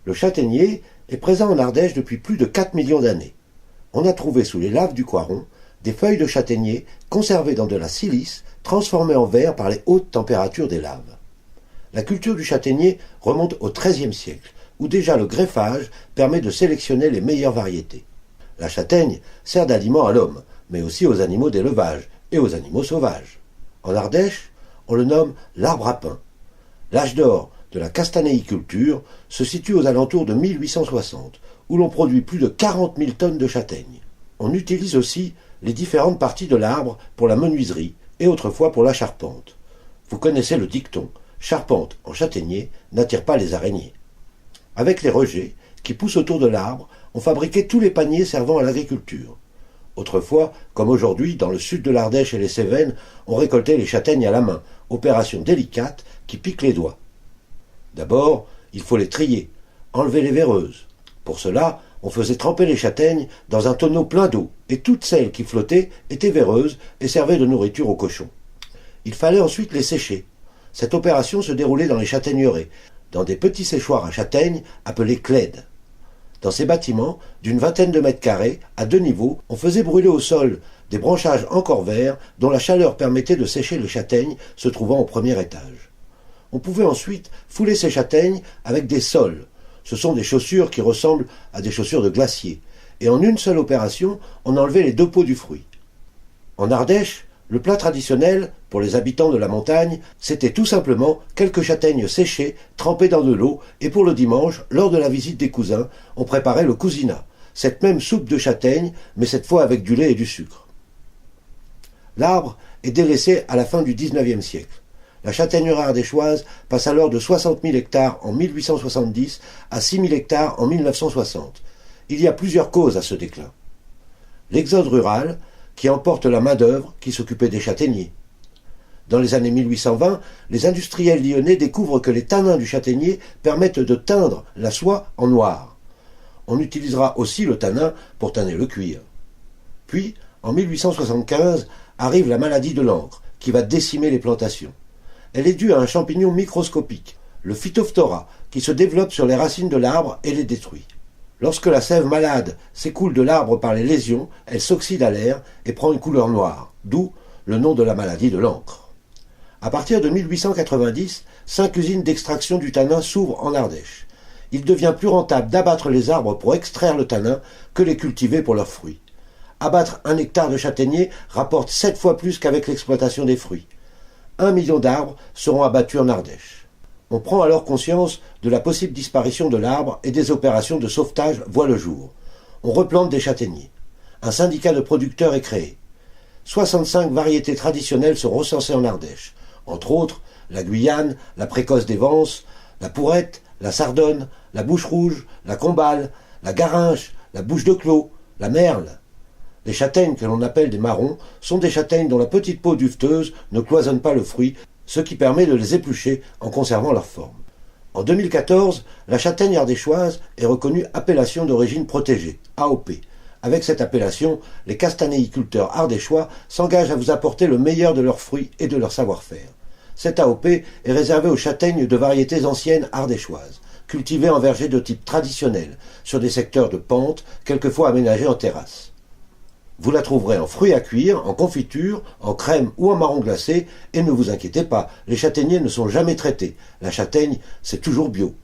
Le châtaignier est présent en Ardèche depuis plus de 4 millions d'années. On a trouvé sous les laves du Coiron des feuilles de châtaignier conservées dans de la silice transformée en verre par les hautes températures des laves. La culture du châtaignier remonte au XIIIe siècle, où déjà le greffage permet de sélectionner les meilleures variétés. La châtaigne sert d'aliment à l'homme, mais aussi aux animaux d'élevage et aux animaux sauvages. En Ardèche, on le nomme l'arbre à pain. L'âge d'or de la castanéiculture se situe aux alentours de 1860, où l'on produit plus de 40 000 tonnes de châtaignes. On utilise aussi les différentes parties de l'arbre pour la menuiserie et autrefois pour la charpente. Vous connaissez le dicton « charpente en châtaignier n'attire pas les araignées ». Avec les rejets qui poussent autour de l'arbre, on fabriquait tous les paniers servant à l'agriculture. Autrefois, comme aujourd'hui, dans le sud de l'Ardèche et les Cévennes, on récoltait les châtaignes à la main, opération délicate qui pique les doigts. D'abord, il faut les trier, enlever les véreuses. Pour cela, on faisait tremper les châtaignes dans un tonneau plein d'eau, et toutes celles qui flottaient étaient véreuses et servaient de nourriture aux cochons. Il fallait ensuite les sécher. Cette opération se déroulait dans les châtaigneraies, dans des petits séchoirs à châtaignes appelés clèdes. Dans ces bâtiments, d'une vingtaine de mètres carrés, à 2 niveaux, on faisait brûler au sol des branchages encore verts dont la chaleur permettait de sécher les châtaignes se trouvant au premier étage. On pouvait ensuite fouler ces châtaignes avec des soles. Ce sont des chaussures qui ressemblent à des chaussures de glacier. Et en une seule opération, on enlevait les 2 peaux du fruit. En Ardèche, le plat traditionnel, pour les habitants de la montagne, c'était tout simplement quelques châtaignes séchées, trempées dans de l'eau, et pour le dimanche, lors de la visite des cousins, on préparait le cousinat, cette même soupe de châtaignes, mais cette fois avec du lait et du sucre. L'arbre est délaissé à la fin du XIXe siècle. La châtaigneraie ardéchoise passe alors de 60 000 hectares en 1870 à 6 000 hectares en 1960. Il y a plusieurs causes à ce déclin. L'exode rural, qui emporte la main-d'œuvre qui s'occupait des châtaigniers. Dans les années 1820, les industriels lyonnais découvrent que les tanins du châtaignier permettent de teindre la soie en noir. On utilisera aussi le tanin pour tanner le cuir. Puis, en 1875, arrive la maladie de l'encre, qui va décimer les plantations. Elle est due à un champignon microscopique, le Phytophthora, qui se développe sur les racines de l'arbre et les détruit. Lorsque la sève malade s'écoule de l'arbre par les lésions, elle s'oxyde à l'air et prend une couleur noire, d'où le nom de la maladie de l'encre. À partir de 1890, 5 usines d'extraction du tanin s'ouvrent en Ardèche. Il devient plus rentable d'abattre les arbres pour extraire le tanin que les cultiver pour leurs fruits. Abattre 1 hectare de châtaignier rapporte 7 fois plus qu'avec l'exploitation des fruits. 1 million d'arbres seront abattus en Ardèche. On prend alors conscience de la possible disparition de l'arbre et des opérations de sauvetage voient le jour. On replante des châtaigniers. Un syndicat de producteurs est créé. 65 variétés traditionnelles sont recensées en Ardèche. Entre autres, la Guyane, la précoce des Vences, la Pourrette, la Sardonne, la Bouche rouge, la Combale, la Garinche, la Bouche de Clos, la Merle. Les châtaignes que l'on appelle des marrons sont des châtaignes dont la petite peau duveteuse ne cloisonne pas le fruit, ce qui permet de les éplucher en conservant leur forme. En 2014, la châtaigne ardéchoise est reconnue appellation d'origine protégée, AOP. Avec cette appellation, les castanéiculteurs ardéchois s'engagent à vous apporter le meilleur de leurs fruits et de leur savoir-faire. Cette AOP est réservée aux châtaignes de variétés anciennes ardéchoises, cultivées en verger de type traditionnel, sur des secteurs de pente, quelquefois aménagés en terrasse. Vous la trouverez en fruits à cuire, en confiture, en crème ou en marron glacé, et ne vous inquiétez pas, les châtaigniers ne sont jamais traités. La châtaigne, c'est toujours bio.